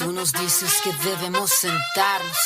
Tú nos dices que debemos sentarnos,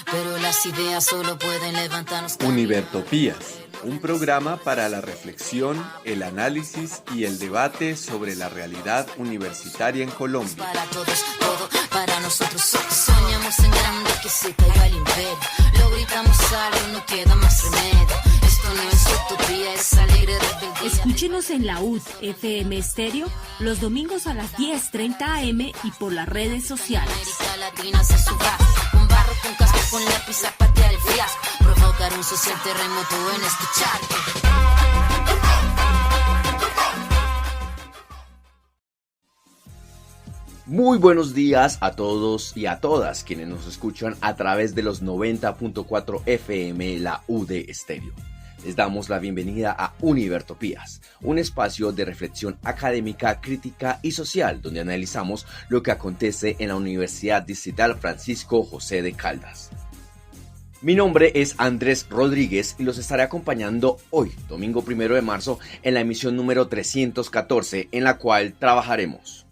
pero las ideas solo pueden levantarnos. Univertopías, un programa para la reflexión, el análisis y el debate sobre la realidad universitaria en Colombia. Para todos, todo para nosotros. Soñamos en grande que se caiga el imperio. Lo gritamos algo, no queda más remedio. Esto no es utopía, es alegre rebeldía. Escúchenos en la UD FM Estéreo los domingos a las 10:30 am y por las redes sociales. América Latina se suba, con barro, con casco, con lápiz a patear el fiasco. Provocar un social terremoto en este charco. Muy buenos días a todos y a todas quienes nos escuchan a través de los 90.4 FM la UD Estéreo. Les damos la bienvenida a Univertopías, un espacio de reflexión académica, crítica y social donde analizamos lo que acontece en la Universidad Distrital Francisco José de Caldas. Mi nombre es Andrés Rodríguez y los estaré acompañando hoy, domingo 1 de marzo, en la emisión número 314, en la cual trabajaremos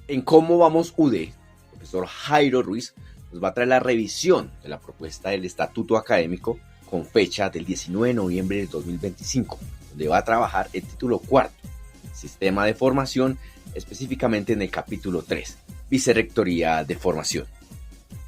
en Cómo Vamos UD. El profesor Jairo Ruiz nos va a traer la revisión de la propuesta del Estatuto Académico con fecha del 19 de noviembre del 2025, donde va a trabajar el título cuarto, Sistema de Formación, específicamente en el capítulo 3, Vicerrectoría de Formación.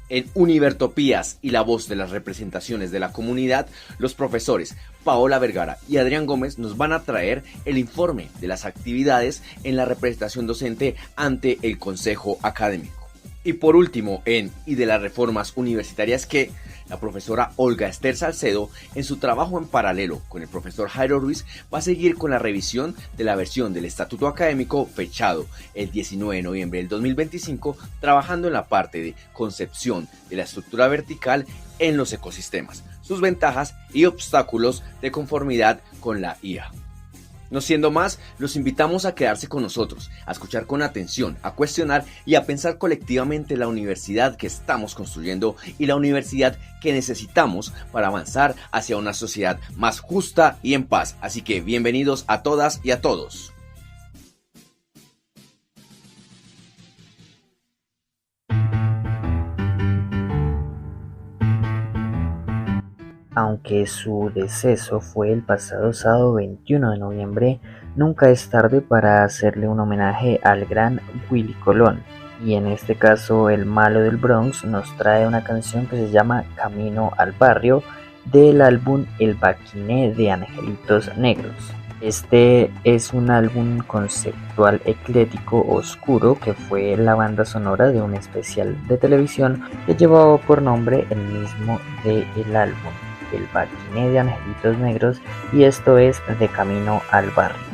En Univertopías y la voz de las representaciones de la comunidad, los profesores Paola Vergara y Adrián Gómez nos van a traer el informe de las actividades en la representación docente ante el Consejo Académico. Y por último, y de las reformas universitarias que la profesora Olga Esther Salcedo, en su trabajo en paralelo con el profesor Jairo Ruiz, va a seguir con la revisión de la versión del Estatuto Académico fechado el 19 de noviembre del 2025, trabajando en la parte de concepción de la estructura vertical en los ecosistemas, sus ventajas y obstáculos de conformidad con la IA. No siendo más, los invitamos a quedarse con nosotros, a escuchar con atención, a cuestionar y a pensar colectivamente la universidad que estamos construyendo y la universidad que necesitamos para avanzar hacia una sociedad más justa y en paz. Así que bienvenidos a todas y a todos. Aunque su deceso fue el pasado sábado 21 de noviembre, nunca es tarde para hacerle un homenaje al gran Willy Colón. Y en este caso, el Malo del Bronx nos trae una canción que se llama Camino al Barrio, del álbum El Baquiné de Angelitos Negros. Este es un álbum conceptual eclético oscuro que fue la banda sonora de un especial de televisión que llevaba por nombre el mismo del álbum, El Baquiné de Angelitos Negros, y esto es De Camino al Barrio.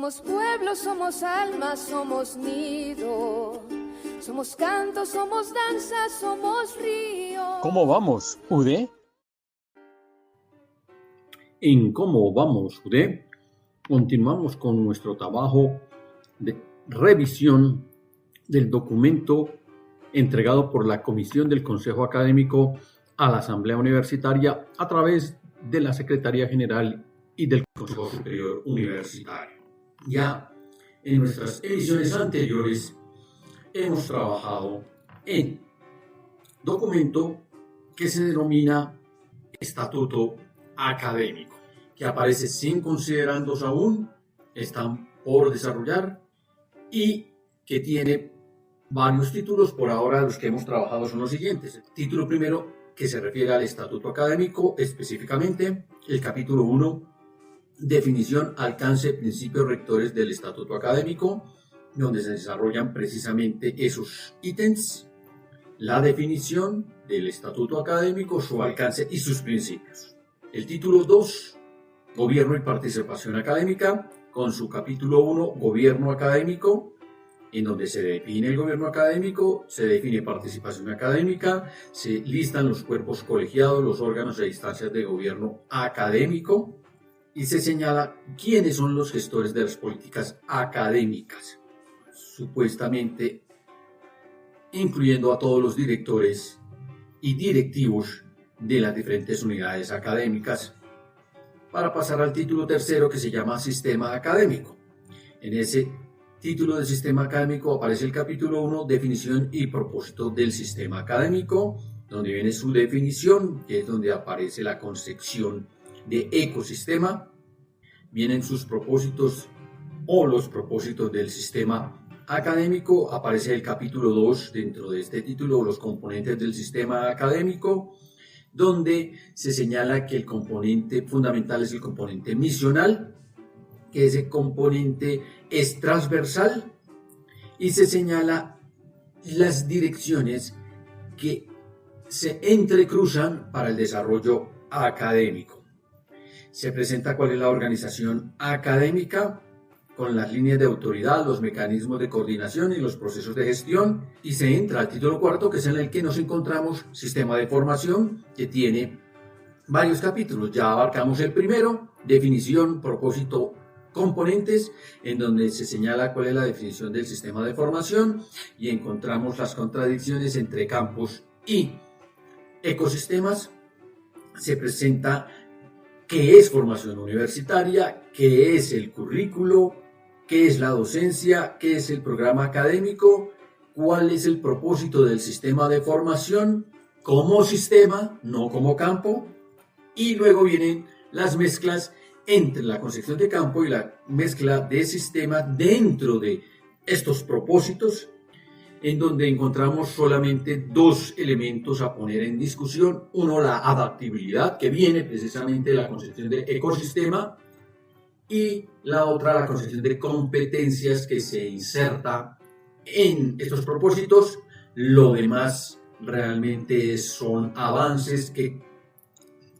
Somos pueblo, somos alma, somos nido. Somos canto, somos danza, somos río. ¿Cómo vamos, UD? En ¿Cómo vamos, UD? Continuamos con nuestro trabajo de revisión del documento entregado por la Comisión del Consejo Académico a la Asamblea Universitaria a través de la Secretaría General y del Consejo Superior Universitario. Ya en nuestras ediciones anteriores hemos trabajado en documento que se denomina Estatuto Académico, que aparece sin considerandos aún, están por desarrollar y que tiene varios títulos. Por ahora los que hemos trabajado son los siguientes. El título primero, que se refiere al Estatuto Académico, específicamente el capítulo 1, definición, alcance, principios rectores del Estatuto Académico, donde se desarrollan precisamente esos ítems, la definición del Estatuto Académico, su alcance y sus principios. El título 2, Gobierno y participación académica, con su capítulo 1, Gobierno académico, en donde se define el gobierno académico, se define participación académica, se listan los cuerpos colegiados, los órganos e instancias de gobierno académico y se señala quiénes son los gestores de las políticas académicas, supuestamente incluyendo a todos los directores y directivos de las diferentes unidades académicas, para pasar al título tercero, que se llama Sistema Académico. En ese título del Sistema Académico aparece el capítulo 1, definición y propósito del sistema académico, donde viene su definición, que es donde aparece la concepción de ecosistema. Vienen sus propósitos o los propósitos del sistema académico. Aparece el capítulo 2 dentro de este título, los componentes del sistema académico, donde se señala que el componente fundamental es el componente misional, que ese componente es transversal, y se señala las direcciones que se entrecruzan para el desarrollo académico. Se presenta cuál es la organización académica, con las líneas de autoridad, los mecanismos de coordinación y los procesos de gestión, y se entra al título cuarto, que es en el que nos encontramos, sistema de formación, que tiene varios capítulos. Ya abarcamos el primero, definición, propósito, componentes, en donde se señala cuál es la definición del sistema de formación y encontramos las contradicciones entre campos y ecosistemas. Se presenta qué es formación universitaria, qué es el currículo, qué es la docencia, qué es el programa académico, cuál es el propósito del sistema de formación como sistema, no como campo, y luego vienen las mezclas entre la concepción de campo y la mezcla de sistema dentro de estos propósitos, en donde encontramos solamente dos elementos a poner en discusión. Uno, la adaptabilidad, que viene precisamente de la concepción de ecosistema, y la otra, la concepción de competencias, que se inserta en estos propósitos. Lo demás realmente son avances que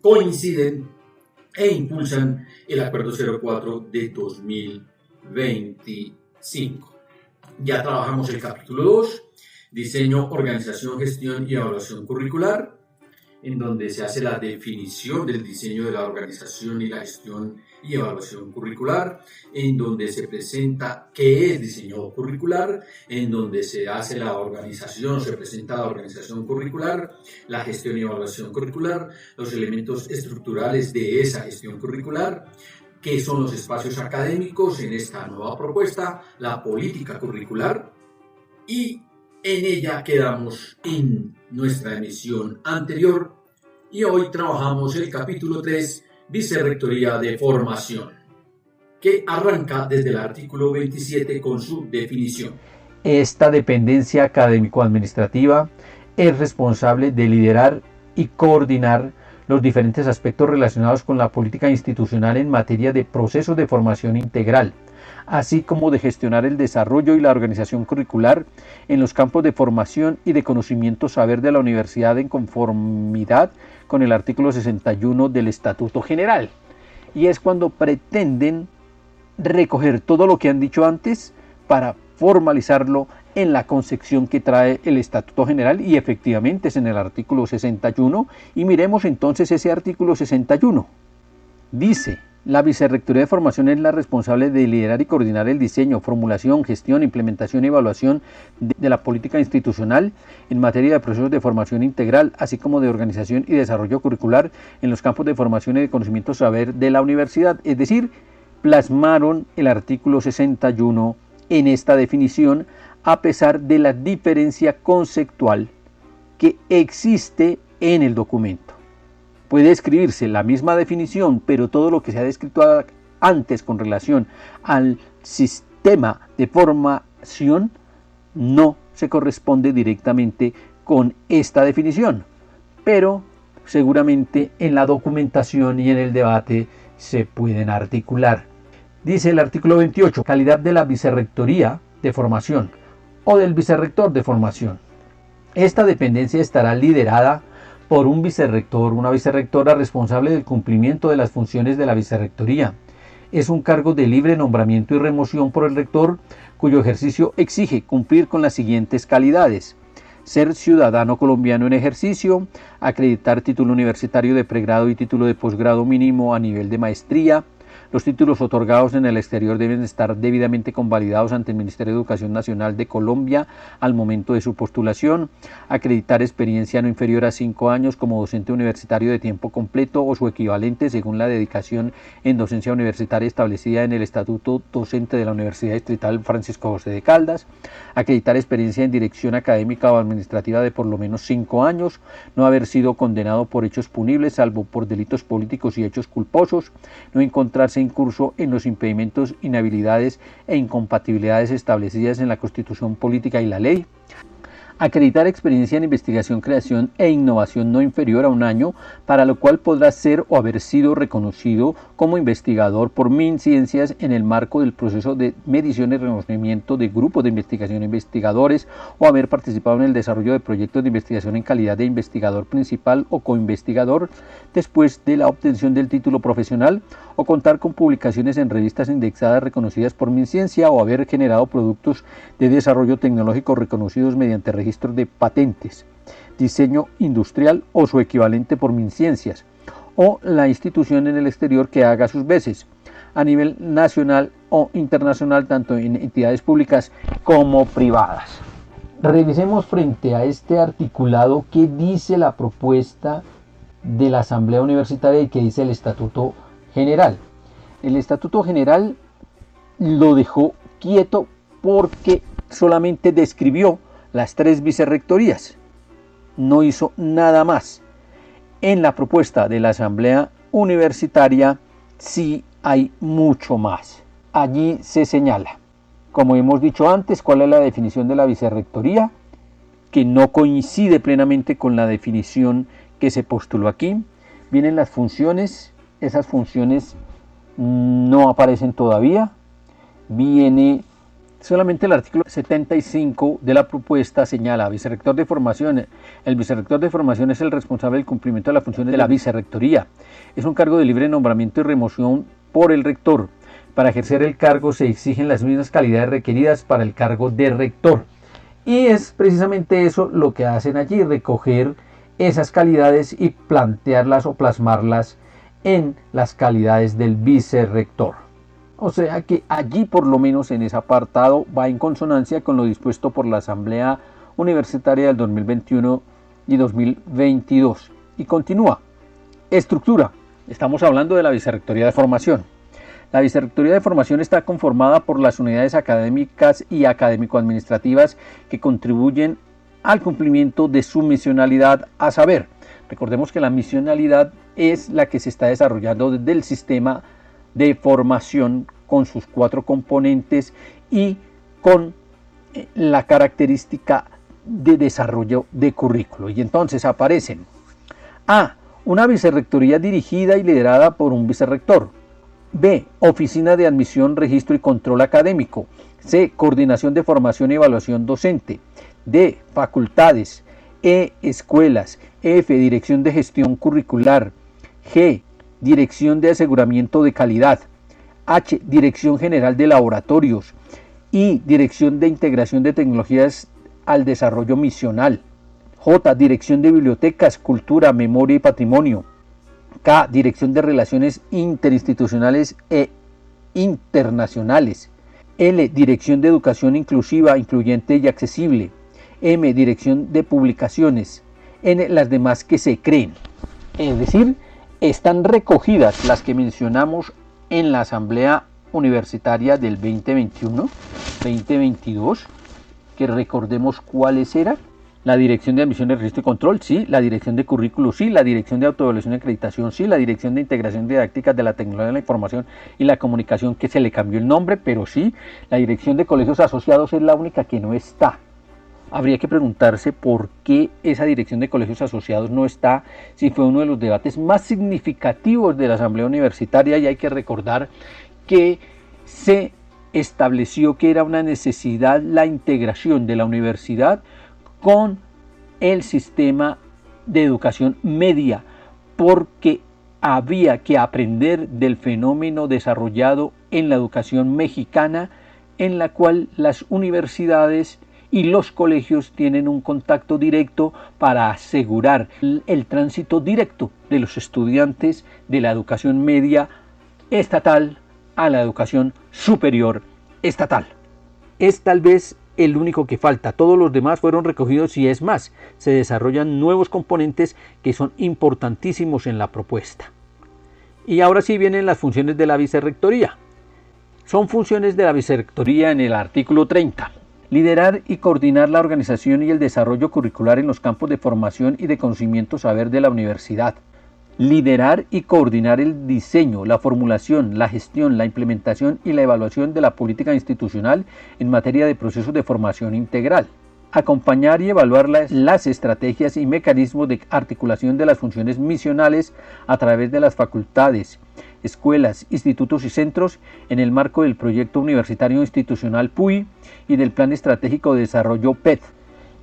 coinciden e impulsan el Acuerdo 04 de 2025. Ya trabajamos el capítulo 2, diseño, organización, gestión y evaluación curricular, en donde se hace la definición del diseño de la organización y la gestión y evaluación curricular, en donde se presenta qué es diseño curricular, en donde se hace la organización, se presenta la organización curricular, la gestión y evaluación curricular, los elementos estructurales de esa gestión curricular, qué son los espacios académicos en esta nueva propuesta, la política curricular, y en ella quedamos en nuestra emisión anterior, y hoy trabajamos el capítulo 3, Vicerrectoría de Formación, que arranca desde el artículo 27 con su definición. Esta dependencia académico-administrativa es responsable de liderar y coordinar los diferentes aspectos relacionados con la política institucional en materia de procesos de formación integral, así como de gestionar el desarrollo y la organización curricular en los campos de formación y de conocimiento saber de la universidad, en conformidad con el artículo 61 del Estatuto General. Y es cuando pretenden recoger todo lo que han dicho antes para formalizarlo en la concepción que trae el Estatuto General, y efectivamente es en el artículo 61, y miremos entonces ese artículo 61. Dice: la Vicerrectoría de Formación es la responsable de liderar y coordinar el diseño, formulación, gestión, implementación y evaluación de la política institucional en materia de procesos de formación integral, así como de organización y desarrollo curricular en los campos de formación y de conocimiento saber de la universidad. Es decir, plasmaron el artículo 61 en esta definición, a pesar de la diferencia conceptual que existe en el documento. Puede escribirse la misma definición, pero todo lo que se ha descrito antes con relación al sistema de formación no se corresponde directamente con esta definición, pero seguramente en la documentación y en el debate se pueden articular. Dice el artículo 28, calidad de la Vicerrectoría de Formación o del Vicerrector de Formación. Esta dependencia estará liderada por un vicerrector, una vicerrectora responsable del cumplimiento de las funciones de la vicerrectoría. Es un cargo de libre nombramiento y remoción por el rector, cuyo ejercicio exige cumplir con las siguientes calidades: ser ciudadano colombiano en ejercicio, acreditar título universitario de pregrado y título de posgrado mínimo a nivel de maestría. Los títulos otorgados en el exterior deben estar debidamente convalidados ante el Ministerio de Educación Nacional de Colombia al momento de su postulación. Acreditar experiencia no inferior a 5 años como docente universitario de tiempo completo o su equivalente según la dedicación en docencia universitaria establecida en el Estatuto Docente de la Universidad Distrital Francisco José de Caldas. Acreditar experiencia en dirección académica o administrativa de por lo menos 5 años. No haber sido condenado por hechos punibles, salvo por delitos políticos y hechos culposos. No encontrarse en curso en los impedimentos, inhabilidades e incompatibilidades establecidas en la Constitución Política y la ley. Acreditar experiencia en investigación, creación e innovación no inferior a 1 año, para lo cual podrá ser o haber sido reconocido como investigador por MinCiencias en el marco del proceso de medición y reconocimiento de grupos de investigación e investigadores, o haber participado en el desarrollo de proyectos de investigación en calidad de investigador principal o coinvestigador después de la obtención del título profesional, o contar con publicaciones en revistas indexadas reconocidas por MinCiencia, o haber generado productos de desarrollo tecnológico reconocidos mediante registro de patentes, diseño industrial o su equivalente por MinCiencias, o la institución en el exterior que haga sus veces, a nivel nacional o internacional, tanto en entidades públicas como privadas. Revisemos frente a este articulado qué dice la propuesta de la Asamblea Universitaria y qué dice el Estatuto General. El Estatuto General lo dejó quieto porque solamente describió las 3 vicerrectorías, no hizo nada más. En la propuesta de la Asamblea Universitaria sí hay mucho más. Allí se señala, como hemos dicho antes, cuál es la definición de la vicerrectoría, que no coincide plenamente con la definición que se postuló aquí. Vienen las funciones, esas funciones no aparecen todavía. Viene solamente el artículo 75 de la propuesta, señala vicerrector de formación. El vicerrector de formación es el responsable del cumplimiento de las funciones de la vicerrectoría. Es un cargo de libre nombramiento y remoción por el rector. Para ejercer el cargo se exigen las mismas calidades requeridas para el cargo de rector. Y es precisamente eso lo que hacen allí, recoger esas calidades y plantearlas o plasmarlas en las calidades del vicerrector. O sea que allí, por lo menos en ese apartado, va en consonancia con lo dispuesto por la Asamblea Universitaria del 2021 y 2022. Y continúa. Estructura. Estamos hablando de la Vicerrectoría de Formación. La Vicerrectoría de Formación está conformada por las unidades académicas y académico-administrativas que contribuyen al cumplimiento de su misionalidad, a saber, recordemos que la misionalidad es la que se está desarrollando desde el sistema de formación con sus 4 componentes y con la característica de desarrollo de currículo. Y entonces aparecen A. Una vicerrectoría dirigida y liderada por un vicerrector. B. Oficina de admisión, registro y control académico. C. Coordinación de formación y evaluación docente. D. Facultades. E. Escuelas. F. Dirección de gestión curricular. G. Dirección de aseguramiento de calidad. H. Dirección General de Laboratorios. I. Dirección de Integración de Tecnologías al Desarrollo Misional. J. Dirección de Bibliotecas, Cultura, Memoria y Patrimonio. K. Dirección de Relaciones Interinstitucionales e Internacionales. L. Dirección de Educación Inclusiva, Incluyente y Accesible. M. Dirección de Publicaciones. N. Las demás que se creen. Es decir, están recogidas las que mencionamos en la Asamblea Universitaria del 2021-2022, que recordemos cuáles eran. La Dirección de Admisión, de Registro y Control, sí. La Dirección de Currículo, sí. La Dirección de Autoevaluación y Acreditación, sí. La Dirección de Integración Didáctica de la Tecnología de la Información y la Comunicación, que se le cambió el nombre, pero sí. La Dirección de Colegios Asociados es la única que no está. Habría que preguntarse por qué esa Dirección de Colegios Asociados no está, si fue uno de los debates más significativos de la Asamblea Universitaria, y hay que recordar que se estableció que era una necesidad la integración de la universidad con el sistema de educación media, porque había que aprender del fenómeno desarrollado en la educación mexicana, en la cual las universidades y los colegios tienen un contacto directo para asegurar el tránsito directo de los estudiantes de la educación media estatal a la educación superior estatal. Es tal vez el único que falta. Todos los demás fueron recogidos, y es más, se desarrollan nuevos componentes que son importantísimos en la propuesta. Y ahora sí vienen las funciones de la vicerrectoría. Son funciones de la vicerrectoría en el artículo 30. Liderar y coordinar la organización y el desarrollo curricular en los campos de formación y de conocimiento saber de la universidad. Liderar y coordinar el diseño, la formulación, la gestión, la implementación y la evaluación de la política institucional en materia de procesos de formación integral. Acompañar y evaluar las estrategias y mecanismos de articulación de las funciones misionales a través de las facultades, escuelas, institutos y centros en el marco del Proyecto Universitario Institucional PUI y del Plan Estratégico de Desarrollo PED.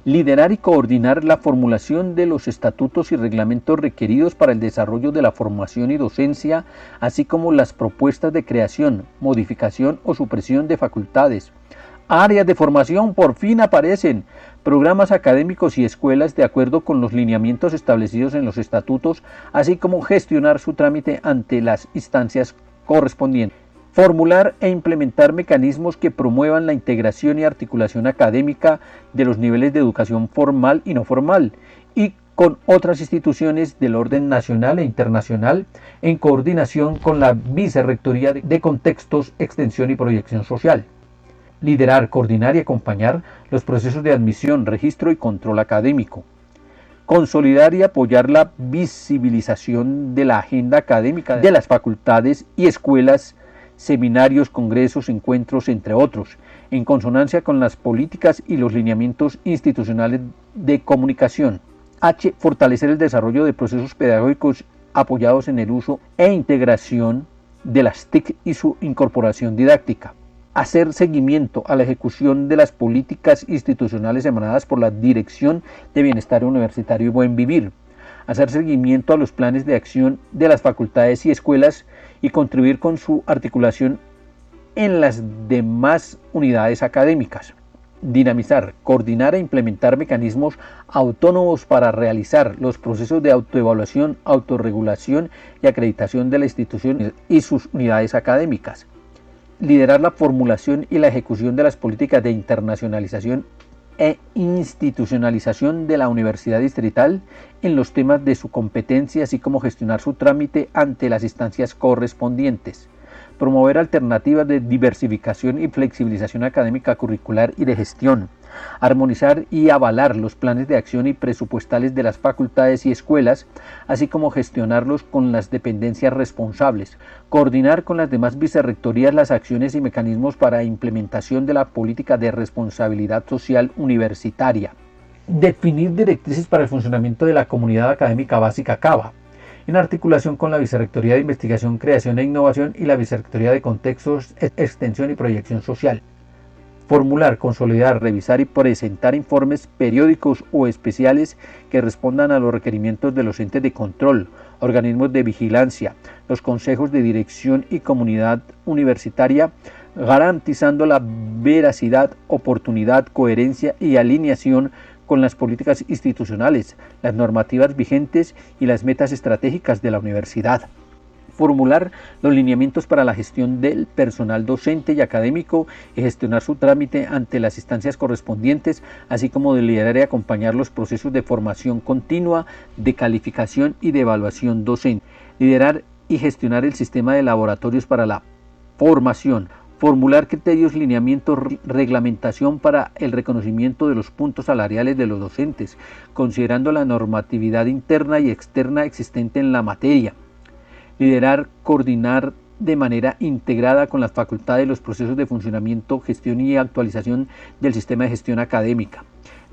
Liderar y coordinar la formulación de los estatutos y reglamentos requeridos para el desarrollo de la formación y docencia, así como las propuestas de creación, modificación o supresión de facultades. Áreas de formación por fin aparecen, programas académicos y escuelas de acuerdo con los lineamientos establecidos en los estatutos, así como gestionar su trámite ante las instancias correspondientes. Formular e implementar mecanismos que promuevan la integración y articulación académica de los niveles de educación formal y no formal, y con otras instituciones del orden nacional e internacional, en coordinación con la Vicerrectoría de Contextos, Extensión y Proyección Social. Liderar, coordinar y acompañar los procesos de admisión, registro y control académico. Consolidar y apoyar la visibilización de la agenda académica de las facultades y escuelas, seminarios, congresos, encuentros, entre otros, en consonancia con las políticas y los lineamientos institucionales de comunicación. H. Fortalecer el desarrollo de procesos pedagógicos apoyados en el uso e integración de las TIC y su incorporación didáctica. Hacer seguimiento a la ejecución de las políticas institucionales emanadas por la Dirección de Bienestar Universitario y Buen Vivir. Hacer seguimiento a los planes de acción de las facultades y escuelas y contribuir con su articulación en las demás unidades académicas. Dinamizar, coordinar e implementar mecanismos autónomos para realizar los procesos de autoevaluación, autorregulación y acreditación de la institución y sus unidades académicas. Liderar la formulación y la ejecución de las políticas de internacionalización e institucionalización de la Universidad Distrital en los temas de su competencia, así como gestionar su trámite ante las instancias correspondientes. Promover alternativas de diversificación y flexibilización académica, curricular y de gestión. Armonizar y avalar los planes de acción y presupuestales de las facultades y escuelas, así como gestionarlos con las dependencias responsables. Coordinar con las demás vicerrectorías las acciones y mecanismos para implementación de la política de responsabilidad social universitaria. Definir directrices para el funcionamiento de la comunidad académica básica CABA, en articulación con la Vicerrectoría de Investigación, Creación e Innovación y la Vicerrectoría de Contextos, Extensión y Proyección Social. Formular, consolidar, revisar y presentar informes periódicos o especiales que respondan a los requerimientos de los entes de control, organismos de vigilancia, los consejos de dirección y comunidad universitaria, garantizando la veracidad, oportunidad, coherencia y alineación con las políticas institucionales, las normativas vigentes y las metas estratégicas de la universidad. Formular los lineamientos para la gestión del personal docente y académico y gestionar su trámite ante las instancias correspondientes, así como de liderar y acompañar los procesos de formación continua, de calificación y de evaluación docente. Liderar y gestionar el sistema de laboratorios para la formación. Formular criterios, lineamientos, reglamentación para el reconocimiento de los puntos salariales de los docentes, considerando la normatividad interna y externa existente en la materia. Liderar, coordinar de manera integrada con las facultades los procesos de funcionamiento, gestión y actualización del sistema de gestión académica.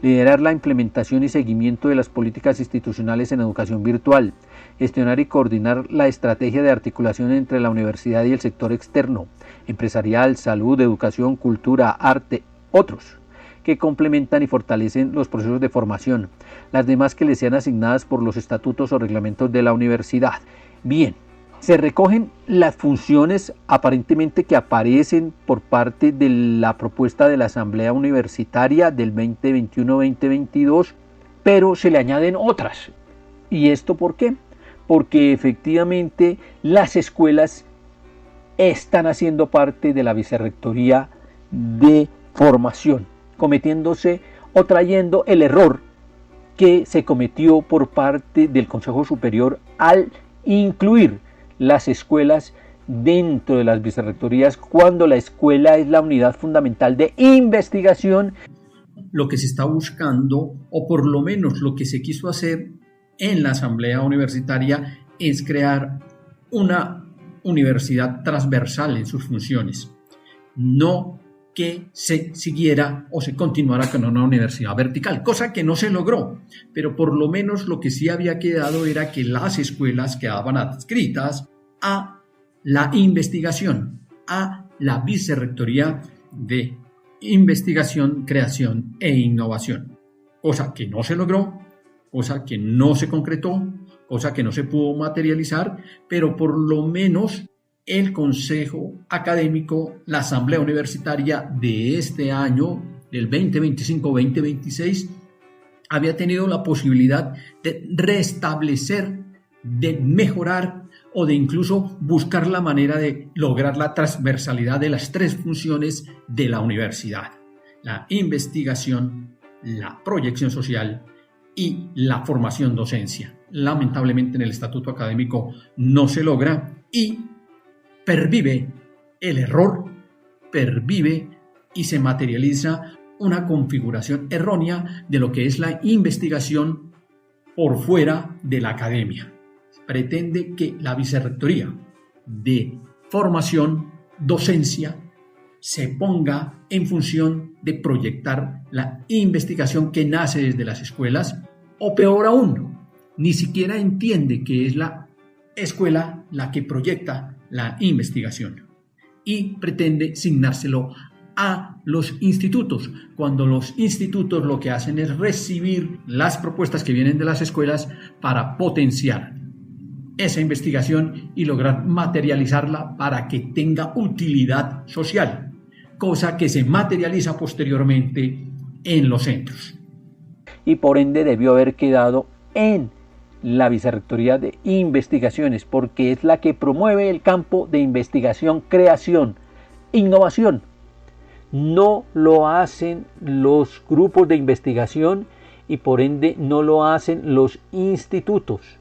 Liderar la implementación y seguimiento de las políticas institucionales en educación virtual. Gestionar y coordinar la estrategia de articulación entre la universidad y el sector externo, empresarial, salud, educación, cultura, arte, otros, que complementan y fortalecen los procesos de formación, las demás que les sean asignadas por los estatutos o reglamentos de la universidad. Bien, se recogen las funciones aparentemente que aparecen por parte de la propuesta de la Asamblea Universitaria del 2021-2022, pero se le añaden otras. ¿Y esto por qué? Porque efectivamente las escuelas están haciendo parte de la Vicerrectoría de Formación, cometiéndose o trayendo el error que se cometió por parte del Consejo Superior al incluir las escuelas dentro de las vicerrectorías cuando la escuela es la unidad fundamental de investigación. Lo que se está buscando, o por lo menos lo que se quiso hacer en la Asamblea Universitaria, es crear una universidad transversal en sus funciones, no que se siguiera o se continuara con una universidad vertical, cosa que no se logró, pero por lo menos lo que sí había quedado era que las escuelas quedaban adscritas a la investigación, a la Vicerrectoría de Investigación, Creación e Innovación, cosa que no se logró, cosa que no se concretó, cosa que no se pudo materializar, pero por lo menos el Consejo Académico, la Asamblea Universitaria de este año, del 2025-2026, había tenido la posibilidad de restablecer, de mejorar o de incluso buscar la manera de lograr la transversalidad de las tres funciones de la universidad: la investigación, la proyección social y la formación docencia. Lamentablemente en el estatuto académico no se logra y pervive el error, pervive y se materializa una configuración errónea de lo que es la investigación por fuera de la academia. Pretende que la Vicerrectoría de Formación, Docencia, se ponga en función de proyectar la investigación que nace desde las escuelas, o peor aún, ni siquiera entiende que es la escuela la que proyecta la investigación y pretende asignárselo a los institutos, cuando los institutos lo que hacen es recibir las propuestas que vienen de las escuelas para potenciar esa investigación y lograr materializarla para que tenga utilidad social, cosa que se materializa posteriormente en los centros. Y por ende debió haber quedado en la Vicerrectoría de Investigaciones, porque es la que promueve el campo de investigación, creación, innovación. No lo hacen los grupos de investigación y por ende no lo hacen los institutos.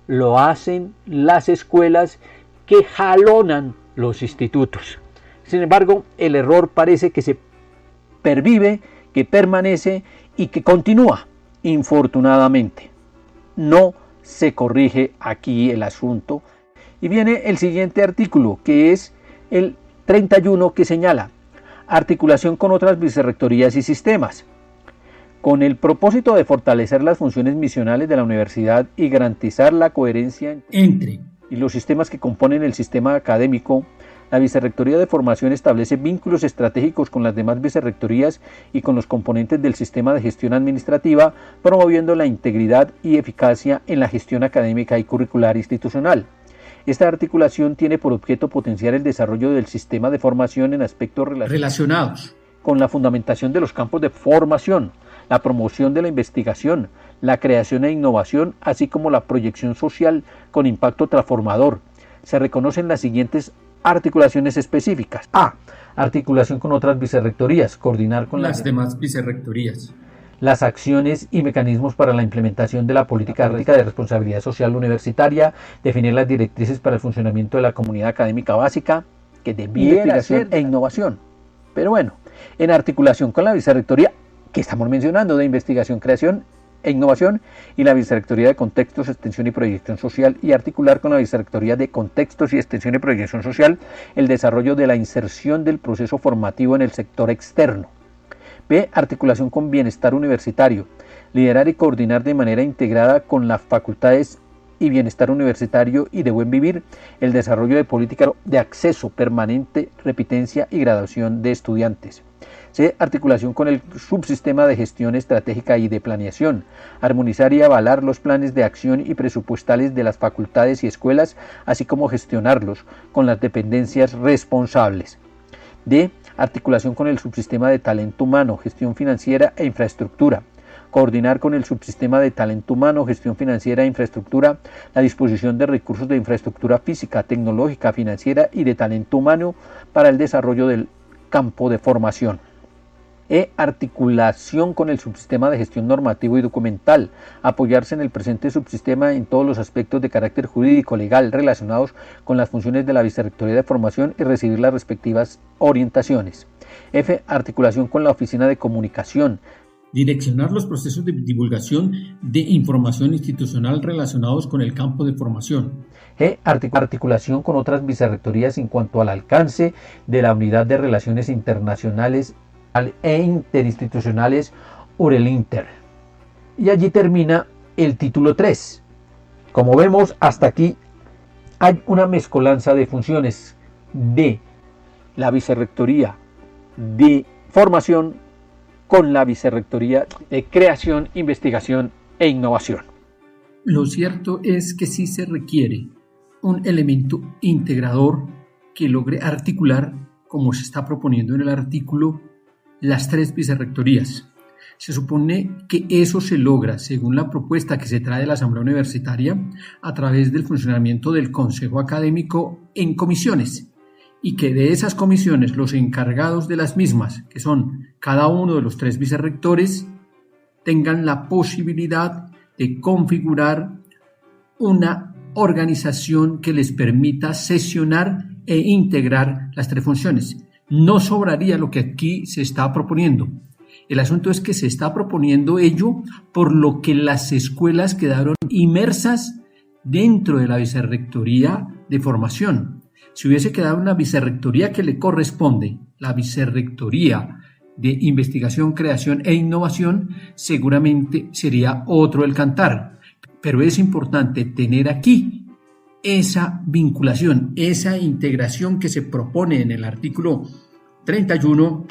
Lo hacen las escuelas que jalonan los institutos. Sin embargo, el error parece que se pervive, que permanece y que continúa, infortunadamente. No se corrige aquí el asunto. Y viene el siguiente artículo, que es el 31, que señala: articulación con otras vicerrectorías y sistemas. Con el propósito de fortalecer las funciones misionales de la universidad y garantizar la coherencia entre y los sistemas que componen el sistema académico, La Vicerrectoría de Formación establece vínculos estratégicos con las demás vicerrectorías y con los componentes del sistema de gestión administrativa, promoviendo la integridad y eficacia en la gestión académica y curricular institucional. Esta articulación tiene por objeto potenciar el desarrollo del sistema de formación en aspectos relacionados con la fundamentación de los campos de formación, la promoción de la investigación, la creación e innovación, así como la proyección social con impacto transformador. Se reconocen las siguientes articulaciones específicas. A. Articulación con otras vicerrectorías, coordinar con las demás vicerrectorías. Las acciones y mecanismos para la implementación de la política de responsabilidad social universitaria, definir las directrices para el funcionamiento de la comunidad académica básica, que debiera investigación e innovación. Pero bueno, en articulación con la vicerrectoría que estamos mencionando de investigación, creación e innovación, y la Vicerrectoría de Contextos, Extensión y Proyección Social, y articular con la Vicerrectoría de Contextos y Extensión y Proyección Social el desarrollo de la inserción del proceso formativo en el sector externo. B. Articulación con bienestar universitario, liderar y coordinar de manera integrada con las facultades y bienestar universitario y de buen vivir el desarrollo de políticas de acceso permanente, repitencia y graduación de estudiantes. C. Articulación con el subsistema de gestión estratégica y de planeación, armonizar y avalar los planes de acción y presupuestales de las facultades y escuelas, así como gestionarlos con las dependencias responsables. D. Articulación con el subsistema de talento humano, gestión financiera e infraestructura, coordinar con el subsistema de talento humano, gestión financiera e infraestructura, la disposición de recursos de infraestructura física, tecnológica, financiera y de talento humano para el desarrollo del campo de formación. E. Articulación con el subsistema de gestión normativo y documental, apoyarse en el presente subsistema en todos los aspectos de carácter jurídico legal relacionados con las funciones de la Vicerrectoría de Formación y recibir las respectivas orientaciones. F. Articulación con la Oficina de Comunicación, direccionar los procesos de divulgación de información institucional relacionados con el campo de formación. G. Articulación con otras vicerrectorías en cuanto al alcance de la Unidad de Relaciones Internacionales e Interinstitucionales URELINTER. Y allí termina el título 3. Como vemos, hasta aquí hay una mezcolanza de funciones de la Vicerrectoría de Formación con la Vicerrectoría de Creación, Investigación e Innovación. Lo cierto es que sí se requiere un elemento integrador que logre articular, como se está proponiendo en el artículo, las tres vicerrectorías. Se supone que eso se logra, según la propuesta que se trae de la Asamblea Universitaria, a través del funcionamiento del Consejo Académico en comisiones, y que de esas comisiones los encargados de las mismas, que son cada uno de los tres vicerrectores, tengan la posibilidad de configurar una organización que les permita sesionar e integrar las tres funciones. No sobraría lo que aquí se está proponiendo. El asunto es que se está proponiendo ello por lo que las escuelas quedaron inmersas dentro de la Vicerrectoría de Formación. Si hubiese quedado una vicerrectoría que le corresponde, la Vicerrectoría de Investigación, Creación e Innovación, seguramente sería otro el cantar. Pero es importante tener aquí esa vinculación, esa integración que se propone en el artículo 31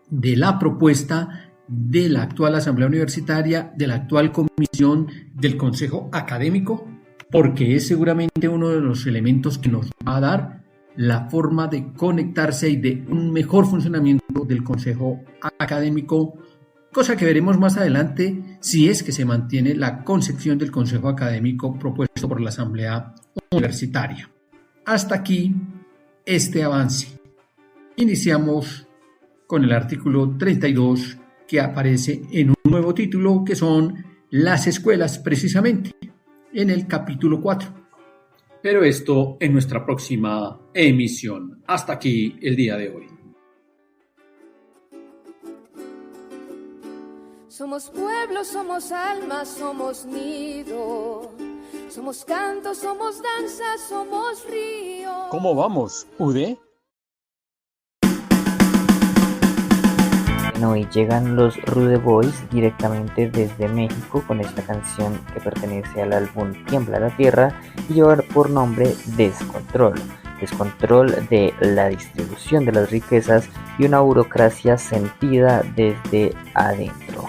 de la propuesta de la actual Asamblea Universitaria, de la actual Comisión del Consejo Académico, porque es seguramente uno de los elementos que nos va a dar la forma de conectarse y de un mejor funcionamiento del Consejo Académico, cosa que veremos más adelante si es que se mantiene la concepción del Consejo Académico propuesto por la Asamblea Universitaria. Hasta aquí este avance. Iniciamos con el artículo 32 que aparece en un nuevo título que son las escuelas precisamente, en el capítulo 4. Pero esto en nuestra próxima emisión. Hasta aquí el día de hoy. Somos pueblo, somos alma, somos nido. Somos canto, somos danza, somos río. ¿Cómo vamos, UD? Bueno, y llegan los Rude Boys directamente desde México con esta canción que pertenece al álbum Tiembla la Tierra y lleva por nombre Descontrol. descontrol de la distribución de las riquezas y una burocracia sentida desde adentro.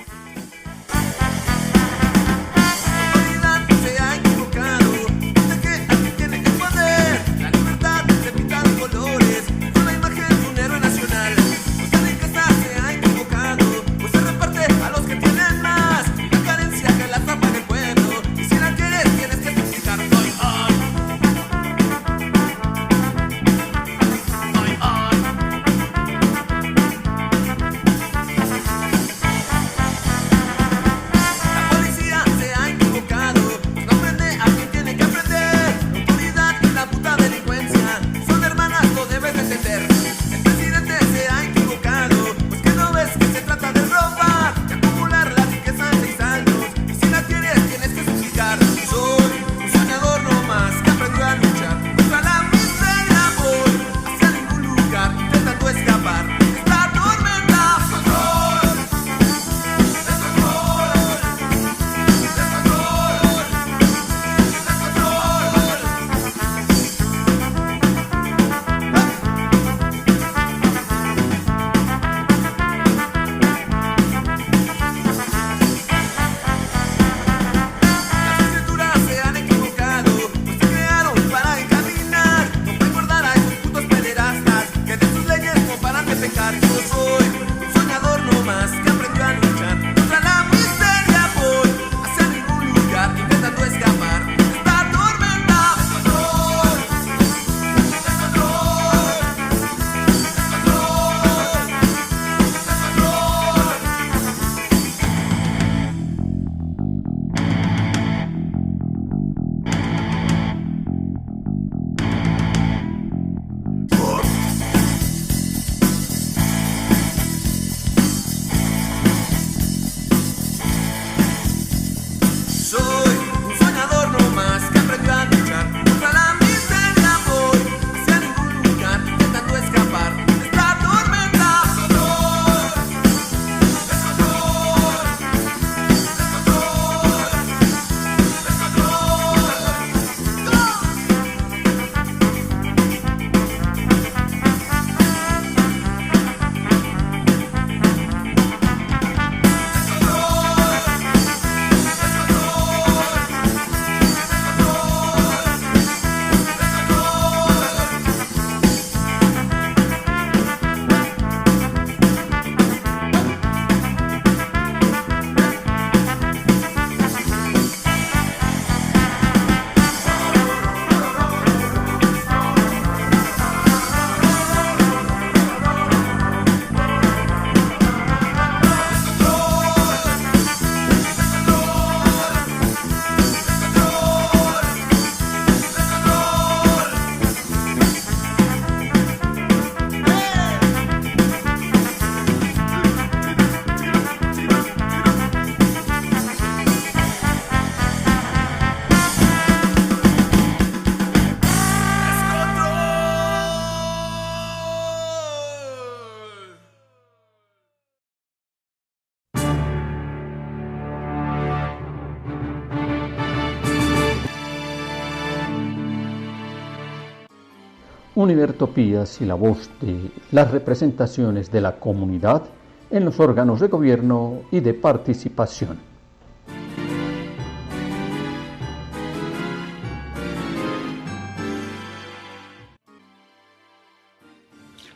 Univertopías y la voz de las representaciones de la comunidad en los órganos de gobierno y de participación.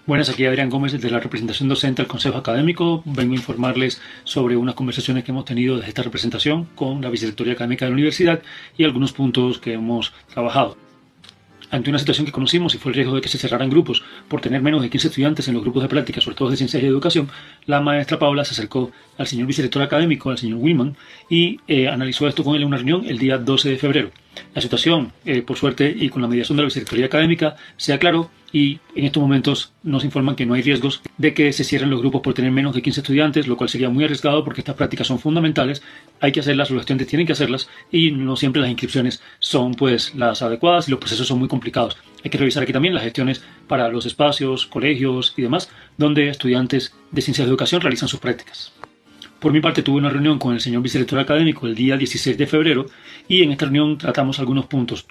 Buenas, aquí Adrián Gómez desde la representación docente del Consejo Académico. Vengo a informarles sobre unas conversaciones que hemos tenido desde esta representación con la Vicerrectoría Académica de la Universidad y algunos puntos que hemos trabajado. Ante una situación que conocimos y fue el riesgo de que se cerraran grupos por tener menos de 15 estudiantes en los grupos de práctica, sobre todo de ciencias y educación, la maestra Paula se acercó al señor vicerrector académico, al señor Willman, y analizó esto con él en una reunión el día 12 de febrero. La situación, por suerte y con la mediación de la Vicerrectoría Académica, se aclaró y en estos momentos nos informan que no hay riesgos de que se cierren los grupos por tener menos de 15 estudiantes, lo cual sería muy arriesgado porque estas prácticas son fundamentales, hay que hacerlas, los estudiantes tienen que hacerlas y no siempre las inscripciones son pues las adecuadas y los procesos son muy complicados. Hay que revisar aquí también las gestiones para los espacios, colegios y demás, donde estudiantes de ciencias de educación realizan sus prácticas. Por mi parte tuve una reunión con el señor vicerrector académico el día 16 de febrero y en esta reunión tratamos algunos puntos.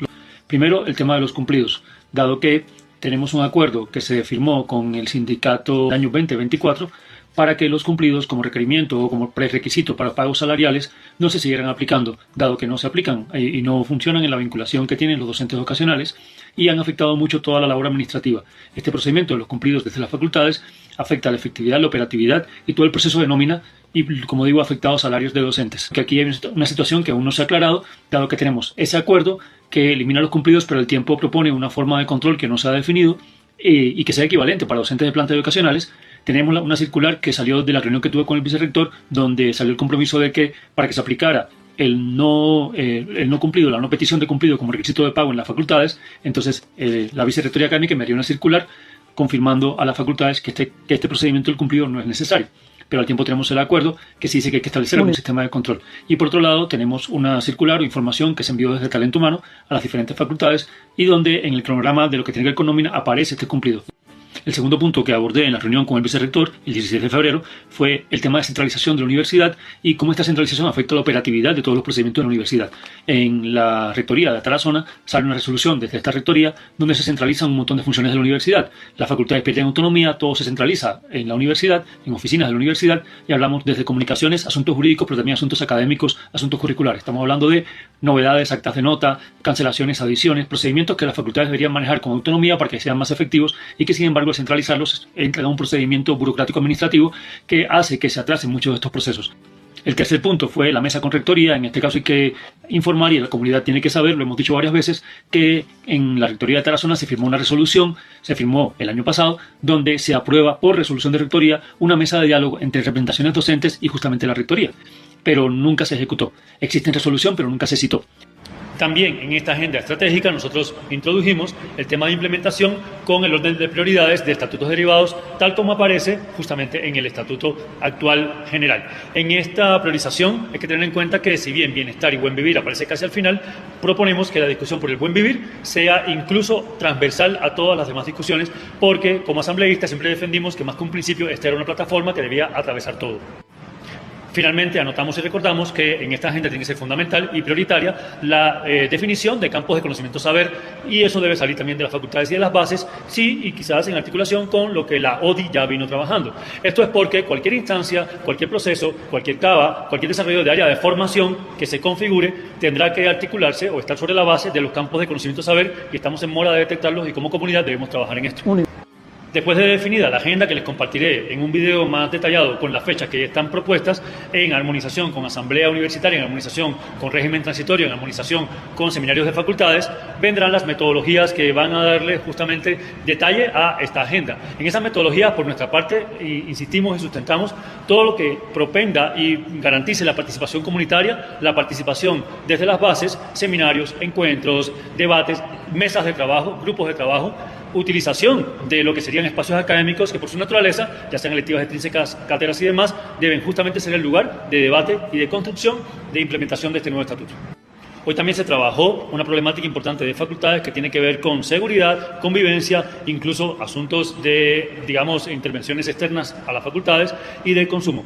Primero, el tema de los cumplidos, dado que tenemos un acuerdo que se firmó con el sindicato del año 2024 para que los cumplidos como requerimiento o como prerequisito para pagos salariales no se siguieran aplicando, dado que no se aplican y no funcionan en la vinculación que tienen los docentes ocasionales y han afectado mucho toda la labor administrativa. Este procedimiento de los cumplidos desde las facultades afecta la efectividad, la operatividad y todo el proceso de nómina y, como digo, ha afectado salarios de docentes. Que aquí hay una situación que aún no se ha aclarado, dado que tenemos ese acuerdo que elimina los cumplidos, pero el tiempo propone una forma de control que no se ha definido y que sea equivalente para docentes de plantas ocasionales. Tenemos una circular que salió de la reunión que tuve con el vicerrector, donde salió el compromiso de que para que se aplicara el no cumplido, la no petición de cumplido como requisito de pago en las facultades, entonces la vicerrectoría académica me haría una circular confirmando a las facultades que este procedimiento del cumplido no es necesario. Pero al tiempo tenemos el acuerdo que sí dice que hay que establecer un sistema de control. Y por otro lado tenemos una circular o información que se envió desde Talento Humano a las diferentes facultades y donde en el cronograma de lo que tiene que ver con nómina aparece este cumplido. El segundo punto que abordé en la reunión con el vicerrector el 16 de febrero fue el tema de centralización de la universidad y cómo esta centralización afecta la operatividad de todos los procedimientos de la universidad. En la rectoría de Tarazona sale una resolución desde esta rectoría donde se centralizan un montón de funciones de la universidad. Las facultades pierden autonomía, todo se centraliza en la universidad, en oficinas de la universidad y hablamos desde comunicaciones, asuntos jurídicos, pero también asuntos académicos, asuntos curriculares. Estamos hablando de novedades, actas de nota, cancelaciones, adiciones, procedimientos que las facultades deberían manejar con autonomía para que sean más efectivos y que sin embargo al centralizarlos entra un procedimiento burocrático administrativo que hace que se atrasen muchos de estos procesos. El tercer punto fue la mesa con rectoría. En este caso hay que informar y la comunidad tiene que saber, lo hemos dicho varias veces, que en la rectoría de Tarazona se firmó una resolución, se firmó el año pasado, donde se aprueba por resolución de rectoría una mesa de diálogo entre representaciones docentes y justamente la rectoría. Pero nunca se ejecutó. Existe en resolución, pero nunca se citó. También en esta agenda estratégica nosotros introdujimos el tema de implementación con el orden de prioridades de estatutos derivados, tal como aparece justamente en el estatuto actual general. En esta priorización hay que tener en cuenta que si bien bienestar y buen vivir aparece casi al final, proponemos que la discusión por el buen vivir sea incluso transversal a todas las demás discusiones, porque como asambleístas siempre defendimos que más que un principio, esta era una plataforma que debía atravesar todo. Finalmente, anotamos y recordamos que en esta agenda tiene que ser fundamental y prioritaria la definición de campos de conocimiento saber y eso debe salir también de las facultades y de las bases, sí, y quizás en articulación con lo que la ODI ya vino trabajando. Esto es porque cualquier instancia, cualquier proceso, cualquier cava, cualquier desarrollo de área de formación que se configure tendrá que articularse o estar sobre la base de los campos de conocimiento saber y estamos en mora de detectarlos y como comunidad debemos trabajar en esto. Después de definida la agenda, que les compartiré en un video más detallado con las fechas que están propuestas, en armonización con asamblea universitaria, en armonización con régimen transitorio, en armonización con seminarios de facultades, vendrán las metodologías que van a darle justamente detalle a esta agenda. En esas metodologías, por nuestra parte, insistimos y sustentamos todo lo que propenda y garantice la participación comunitaria, la participación desde las bases, seminarios, encuentros, debates, mesas de trabajo, grupos de trabajo, utilización de lo que serían espacios académicos que por su naturaleza, ya sean electivas extrínsecas, cátedras y demás, deben justamente ser el lugar de debate y de construcción de implementación de este nuevo estatuto. Hoy también se trabajó una problemática importante de facultades que tiene que ver con seguridad, convivencia, incluso asuntos de, digamos, intervenciones externas a las facultades y de consumo.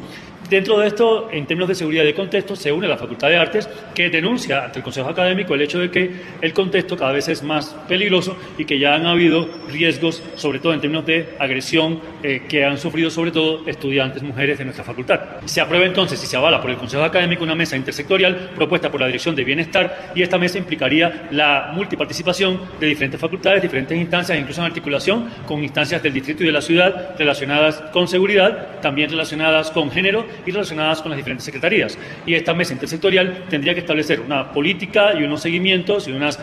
Dentro de esto, en términos de seguridad y de contexto, se une la Facultad de Artes, que denuncia ante el Consejo Académico el hecho de que el contexto cada vez es más peligroso y que ya han habido riesgos, sobre todo en términos de agresión, que han sufrido sobre todo estudiantes mujeres de nuestra facultad. Se aprueba entonces y se avala por el Consejo Académico una mesa intersectorial propuesta por la Dirección de Bienestar y esta mesa implicaría la multiparticipación de diferentes facultades, diferentes instancias, incluso en articulación con instancias del distrito y de la ciudad relacionadas con seguridad, también relacionadas con género y relacionadas con las diferentes secretarías. Y esta mesa intersectorial tendría que establecer una política y unos seguimientos y unas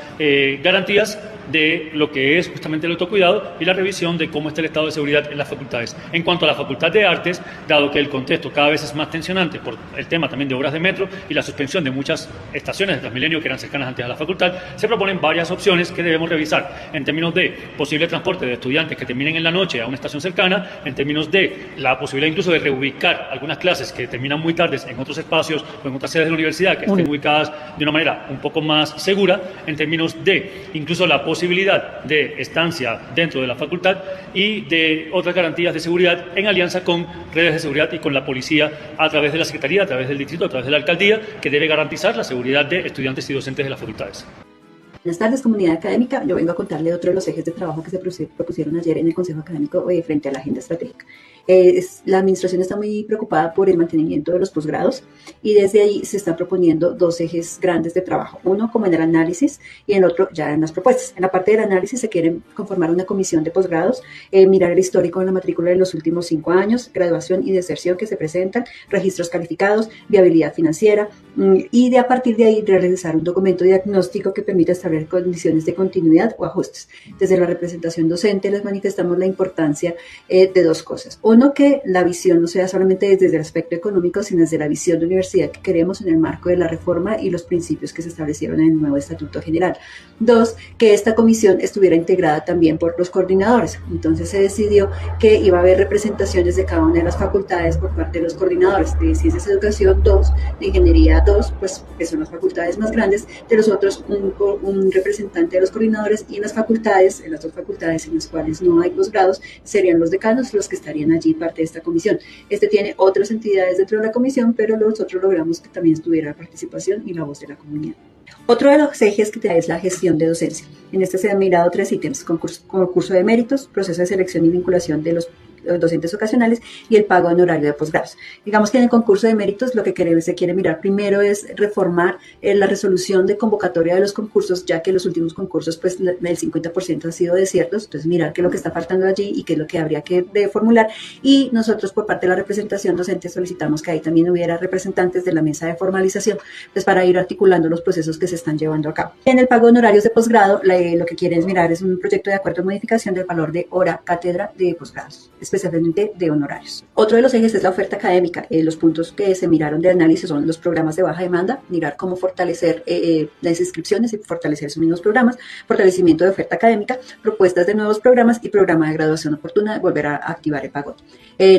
garantías de lo que es justamente el autocuidado y la revisión de cómo está el estado de seguridad en las facultades. En cuanto a la Facultad de Artes, dado que el contexto cada vez es más tensionante por el tema también de obras de metro y la suspensión de muchas estaciones de Transmilenio que eran cercanas antes a la facultad, se proponen varias opciones que debemos revisar en términos de posible transporte de estudiantes que terminen en la noche a una estación cercana, en términos de la posibilidad incluso de reubicar algunas clases que terminan muy tardes en otros espacios o en otras sedes de la universidad que estén ubicadas de una manera un poco más segura, en términos de incluso la posibilidad de estancia dentro de la facultad y de otras garantías de seguridad en alianza con redes de seguridad y con la policía a través de la Secretaría, a través del distrito, a través de la alcaldía, que debe garantizar la seguridad de estudiantes y docentes de las facultades. Buenas tardes, comunidad académica. Yo vengo a contarle otro de los ejes de trabajo que se propusieron ayer en el Consejo Académico frente a la agenda estratégica. La administración está muy preocupada por el mantenimiento de los posgrados y desde ahí se están proponiendo dos ejes grandes de trabajo. Uno como en el análisis y el otro ya en las propuestas. En la parte del análisis se quiere conformar una comisión de posgrados, mirar el histórico de la matrícula de los últimos 5 años, graduación y deserción que se presentan, registros calificados, viabilidad financiera y a partir de ahí realizar un documento diagnóstico que permita establecer condiciones de continuidad o ajustes. Desde la representación docente les manifestamos la importancia de dos cosas. Uno, que la visión no sea solamente desde el aspecto económico, sino desde la visión de universidad que queremos en el marco de la reforma y los principios que se establecieron en el nuevo Estatuto General. Dos, que esta comisión estuviera integrada también por los coordinadores. Entonces se decidió que iba a haber representaciones de cada una de las facultades por parte de los coordinadores de Ciencias de Educación 2, de Ingeniería 2, pues que son las facultades más grandes, de los otros un representante de los coordinadores, y en las facultades, en las dos facultades en las cuales no hay posgrados, serían los decanos los que estarían allí parte de esta comisión. Tiene otras entidades dentro de la comisión, pero nosotros logramos que también estuviera la participación y la voz de la comunidad. Otro de los ejes que trae es la gestión de docencia. En este se han mirado 3 ítems: concurso de méritos, proceso de selección y vinculación de los docentes ocasionales y el pago en horario de posgrados. Digamos que en el concurso de méritos lo que se quiere mirar primero es reformar la resolución de convocatoria de los concursos, ya que los últimos concursos pues el 50% han sido desiertos. Entonces mirar qué es lo que está faltando allí y qué es lo que habría que reformular, y nosotros por parte de la representación docente solicitamos que ahí también hubiera representantes de la mesa de formalización, pues para ir articulando los procesos que se están llevando a cabo. En el pago de honorarios de posgrado lo que quieren es mirar es un proyecto de acuerdo de modificación del valor de hora cátedra de posgrados, especialmente de honorarios. Otro de los ejes es la oferta académica. Los puntos que se miraron de análisis son los programas de baja demanda, mirar cómo fortalecer las inscripciones y fortalecer esos mismos programas, fortalecimiento de oferta académica, propuestas de nuevos programas y programa de graduación oportuna, volver a activar el PAGOT.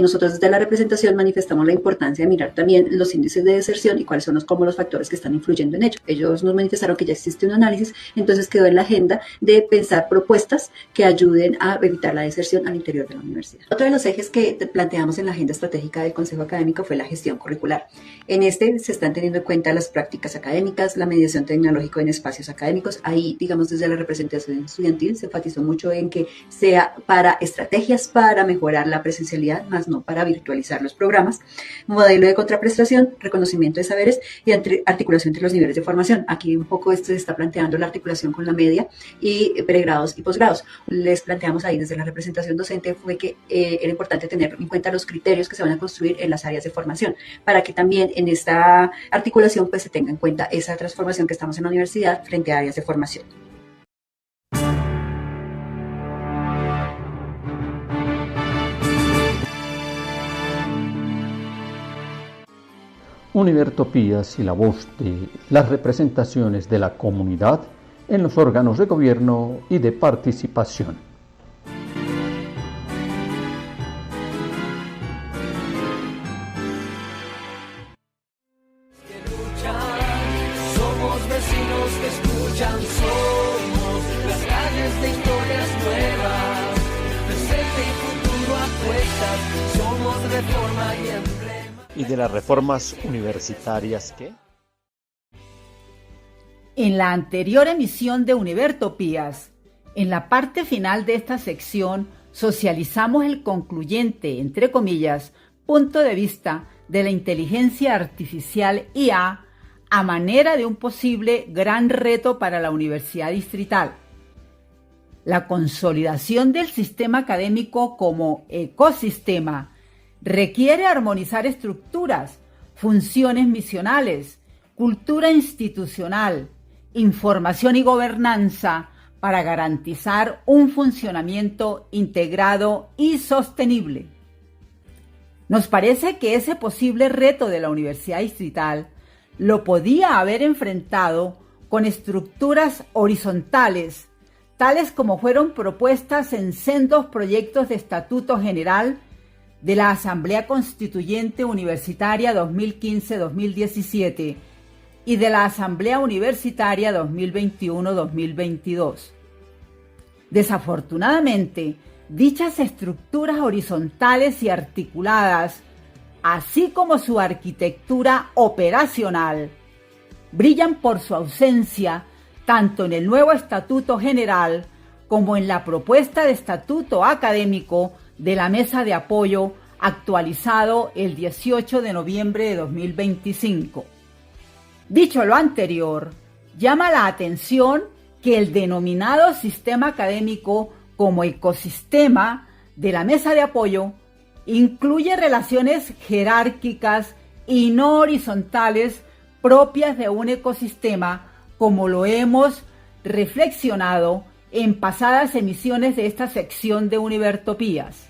Nosotros desde la representación manifestamos la importancia de mirar también los índices de deserción y cuáles son los factores que están influyendo en ello. Ellos nos manifestaron que ya existe un análisis, entonces quedó en la agenda de pensar propuestas que ayuden a evitar la deserción al interior de la universidad. Otro de los ejes que planteamos en la agenda estratégica del Consejo Académico fue la gestión curricular. En se están teniendo en cuenta las prácticas académicas, la mediación tecnológica en espacios académicos. Ahí, digamos, desde la representación estudiantil se enfatizó mucho en que sea para estrategias para mejorar la presencialidad, más no para virtualizar los programas. Modelo de contraprestación, reconocimiento de saberes y articulación entre los niveles de formación. Aquí un poco se está planteando la articulación con la media y pregrados y posgrados. Les planteamos ahí desde la representación docente fue que era importante tener en cuenta los criterios que se van a construir en las áreas de formación, para que también en esta articulación pues se tenga en cuenta esa transformación que estamos en la universidad frente a áreas de formación. Univertopías y la voz de las representaciones de la comunidad en los órganos de gobierno y de participación. Somos vecinos que escuchan, somos las calles de historias nuevas, presente y futuro apuestas, somos reforma y emblema. ¿Y de las reformas universitarias qué? En la anterior emisión de Univertopías, en la parte final de esta sección, socializamos el concluyente, entre comillas, punto de vista de la inteligencia artificial IA a manera de un posible gran reto para la Universidad Distrital. La consolidación del sistema académico como ecosistema requiere armonizar estructuras, funciones misionales, cultura institucional, información y gobernanza para garantizar un funcionamiento integrado y sostenible. Nos parece que ese posible reto de la Universidad Distrital lo podía haber enfrentado con estructuras horizontales, tales como fueron propuestas en sendos proyectos de Estatuto General de la Asamblea Constituyente Universitaria 2015-2017 y de la Asamblea Universitaria 2021-2022. Desafortunadamente, dichas estructuras horizontales y articuladas, así como su arquitectura operacional, brillan por su ausencia tanto en el nuevo Estatuto General como en la propuesta de Estatuto Académico de la Mesa de Apoyo actualizado el 18 de noviembre de 2025. Dicho lo anterior, llama la atención que el denominado sistema académico como ecosistema de la Mesa de Apoyo incluye relaciones jerárquicas y no horizontales propias de un ecosistema, como lo hemos reflexionado en pasadas emisiones de esta sección de Univertopías.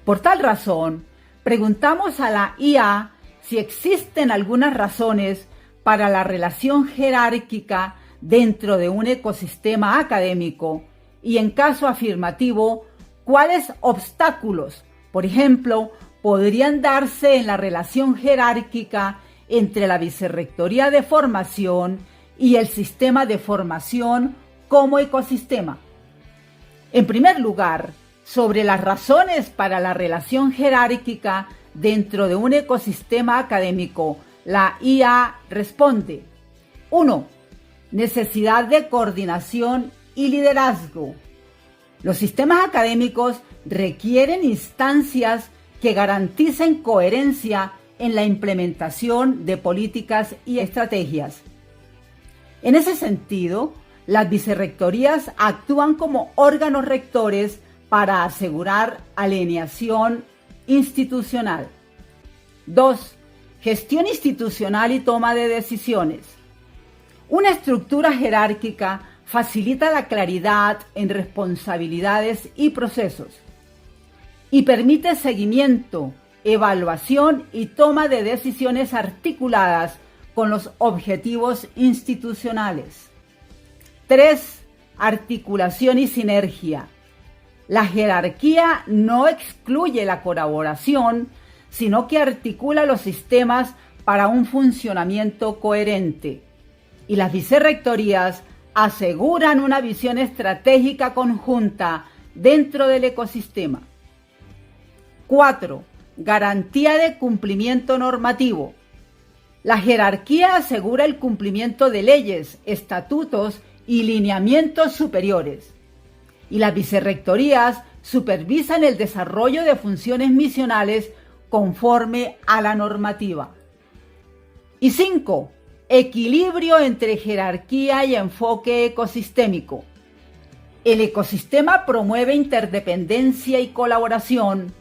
Por tal razón, preguntamos a la IA si existen algunas razones para la relación jerárquica dentro de un ecosistema académico y, en caso afirmativo, cuáles obstáculos, por ejemplo, podrían darse en la relación jerárquica entre la Vicerrectoría de Formación y el sistema de formación como ecosistema. En primer lugar, sobre las razones para la relación jerárquica dentro de un ecosistema académico, la IA responde: 1. Necesidad de coordinación y liderazgo. Los sistemas académicos requieren instancias que garanticen coherencia en la implementación de políticas y estrategias. En ese sentido, las vicerrectorías actúan como órganos rectores para asegurar alineación institucional. 2. Gestión institucional y toma de decisiones. Una estructura jerárquica facilita la claridad en responsabilidades y procesos y permite seguimiento, evaluación y toma de decisiones articuladas con los objetivos institucionales. 3. Articulación y sinergia. La jerarquía no excluye la colaboración, sino que articula los sistemas para un funcionamiento coherente. Y las vicerrectorías aseguran una visión estratégica conjunta dentro del ecosistema. 4. Garantía de cumplimiento normativo. La jerarquía asegura el cumplimiento de leyes, estatutos y lineamientos superiores. Y las vicerrectorías supervisan el desarrollo de funciones misionales conforme a la normativa. Y 5. Equilibrio entre jerarquía y enfoque ecosistémico. El ecosistema promueve interdependencia y colaboración,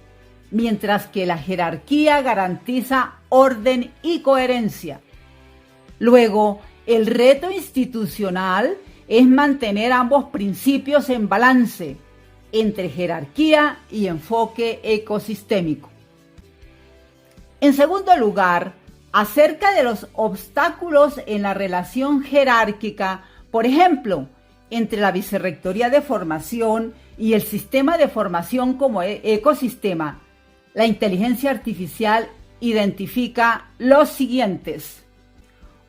mientras que la jerarquía garantiza orden y coherencia. Luego, el reto institucional es mantener ambos principios en balance entre jerarquía y enfoque ecosistémico. En segundo lugar, acerca de los obstáculos en la relación jerárquica, por ejemplo, entre la Vicerrectoría de Formación y el sistema de formación como ecosistema, la inteligencia artificial identifica los siguientes.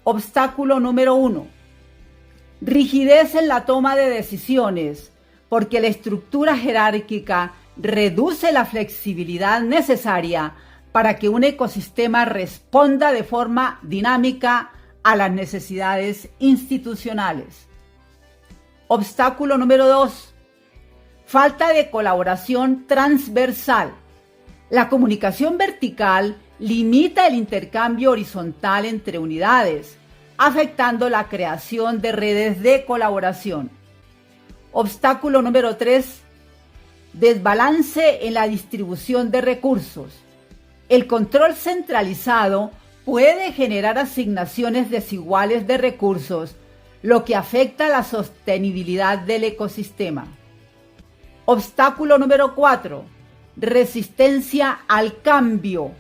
Obstáculo número 1. Rigidez en la toma de decisiones, porque la estructura jerárquica reduce la flexibilidad necesaria para que un ecosistema responda de forma dinámica a las necesidades institucionales. Obstáculo número 2. Falta de colaboración transversal. La comunicación vertical limita el intercambio horizontal entre unidades, afectando la creación de redes de colaboración. Obstáculo número 3. Desbalance en la distribución de recursos. El control centralizado puede generar asignaciones desiguales de recursos, lo que afecta la sostenibilidad del ecosistema. Obstáculo número 4. Resistencia al cambio.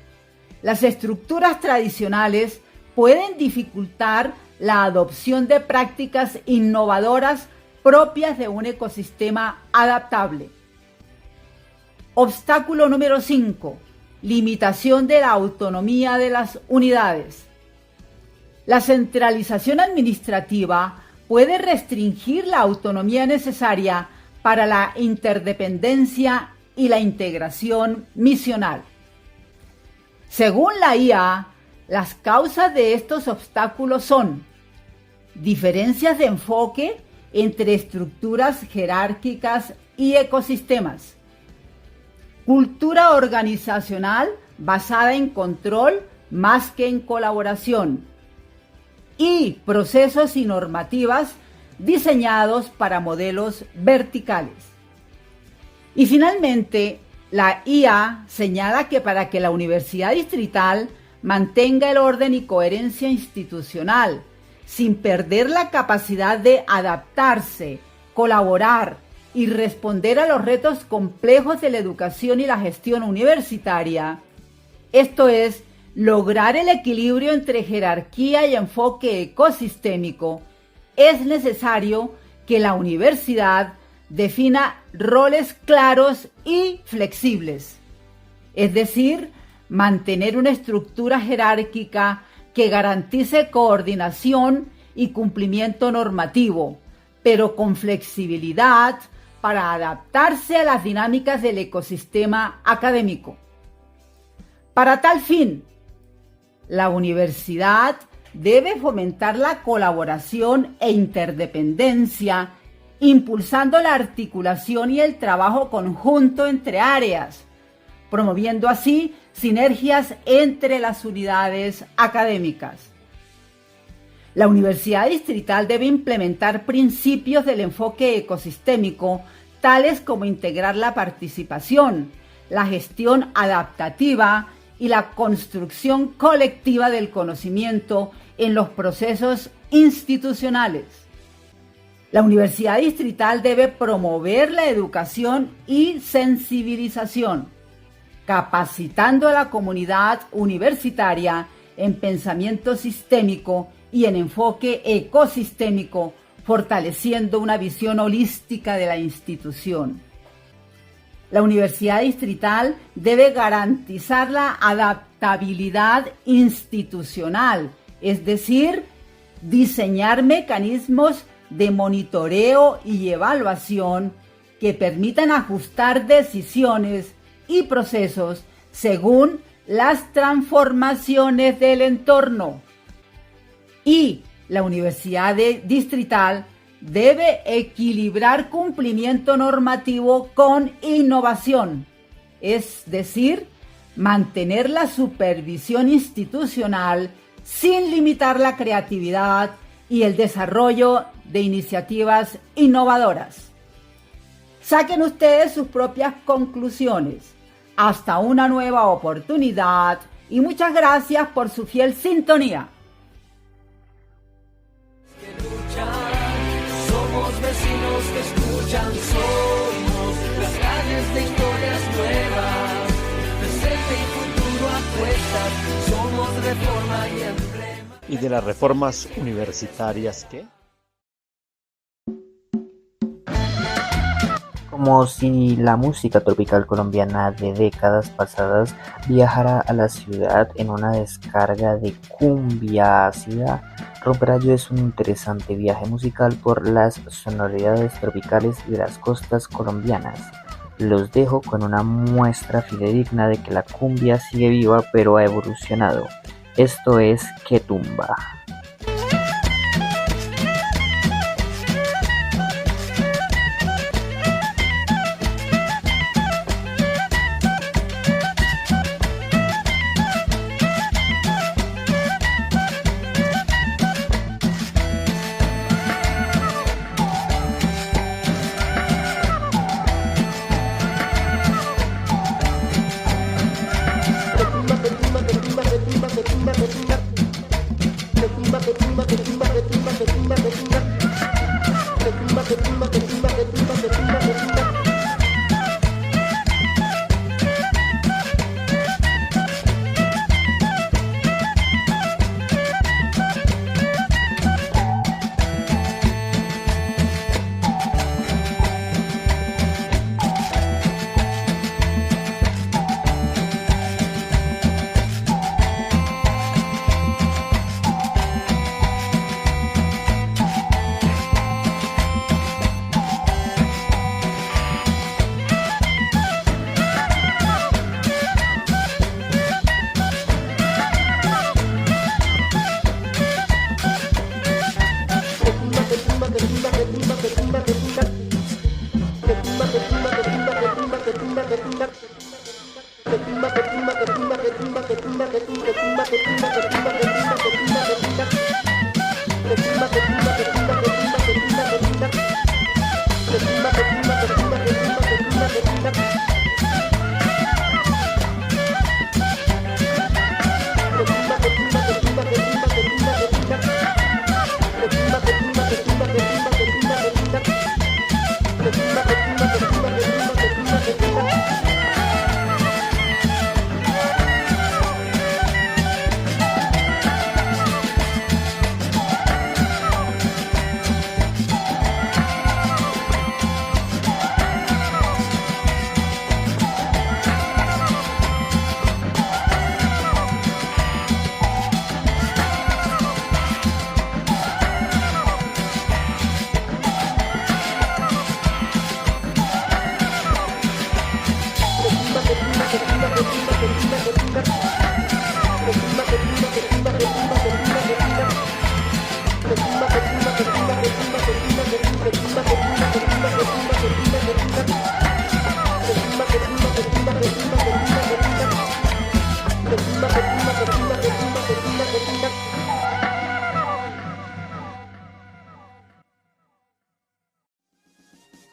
Las estructuras tradicionales pueden dificultar la adopción de prácticas innovadoras propias de un ecosistema adaptable. Obstáculo número 5. Limitación de la autonomía de las unidades. La centralización administrativa puede restringir la autonomía necesaria para la interdependencia y la integración misional. Según la IA, las causas de estos obstáculos son diferencias de enfoque entre estructuras jerárquicas y ecosistemas, cultura organizacional basada en control más que en colaboración, y procesos y normativas diseñados para modelos verticales. Y finalmente, la IA señala que para que la Universidad Distrital mantenga el orden y coherencia institucional, sin perder la capacidad de adaptarse, colaborar y responder a los retos complejos de la educación y la gestión universitaria, esto es, lograr el equilibrio entre jerarquía y enfoque ecosistémico, es necesario que la universidad defina roles claros y flexibles, es decir, mantener una estructura jerárquica que garantice coordinación y cumplimiento normativo, pero con flexibilidad para adaptarse a las dinámicas del ecosistema académico. Para tal fin, la universidad debe fomentar la colaboración e interdependencia, impulsando la articulación y el trabajo conjunto entre áreas, promoviendo así sinergias entre las unidades académicas. La Universidad Distrital debe implementar principios del enfoque ecosistémico, tales como integrar la participación, la gestión adaptativa y la construcción colectiva del conocimiento en los procesos institucionales. La Universidad Distrital debe promover la educación y sensibilización, capacitando a la comunidad universitaria en pensamiento sistémico y en enfoque ecosistémico, fortaleciendo una visión holística de la institución. La Universidad Distrital debe garantizar la adaptabilidad institucional, es decir, diseñar mecanismos de monitoreo y evaluación que permitan ajustar decisiones y procesos según las transformaciones del entorno. Y la Universidad Distrital debe equilibrar cumplimiento normativo con innovación, es decir, mantener la supervisión institucional sin limitar la creatividad y el desarrollo de iniciativas innovadoras. Saquen ustedes sus propias conclusiones. Hasta una nueva oportunidad y muchas gracias por su fiel sintonía. Somos vecinos que escuchan, somos las calles de historias nuevas, presente y futuro a cuestas, somos reforma y emblema. ¿Y de las reformas universitarias qué? Como si la música tropical colombiana de décadas pasadas viajara a la ciudad en una descarga de cumbia ácida, Romperrayo es un interesante viaje musical por las sonoridades tropicales de las costas colombianas. Los dejo con una muestra fidedigna de que la cumbia sigue viva pero ha evolucionado. Esto es Que Tumba. Que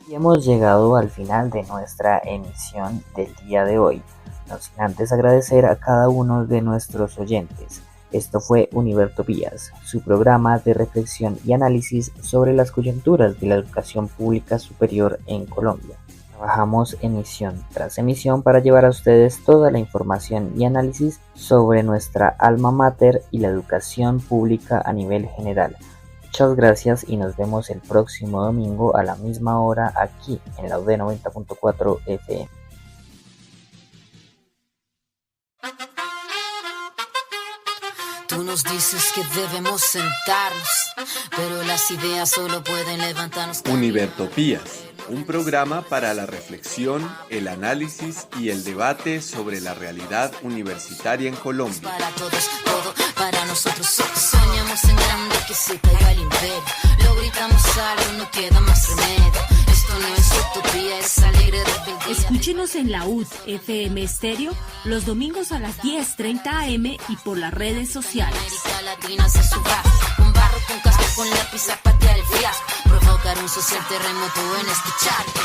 Y hemos llegado al final de nuestra emisión del día de hoy, no sin antes agradecer a cada uno de nuestros oyentes. Esto fue Univertopías, su programa de reflexión y análisis sobre las coyunturas de la educación pública superior en Colombia. Trabajamos emisión tras emisión para llevar a ustedes toda la información y análisis sobre nuestra alma mater y la educación pública a nivel general. Muchas gracias y nos vemos el próximo domingo a la misma hora aquí en la UD 90.4 FM. Tú nos dices que debemos sentarnos, pero las ideas solo pueden levantarnos. Univertopías, un programa para la reflexión, el análisis y el debate sobre la realidad universitaria en Colombia. Para todos, todo para nosotros. Soñamos en grande que se caiga el imperio. Lo gritamos algo, no queda más remedio. Esto no es utopía, es alegre rebeldía. Escúchenos en la UD FM Estéreo los domingos a las 10:30 AM y por las redes sociales. América Latina se suba, con barro, con casco, con lápiz a patear el fiasco. Provocar un social terremoto en este charco.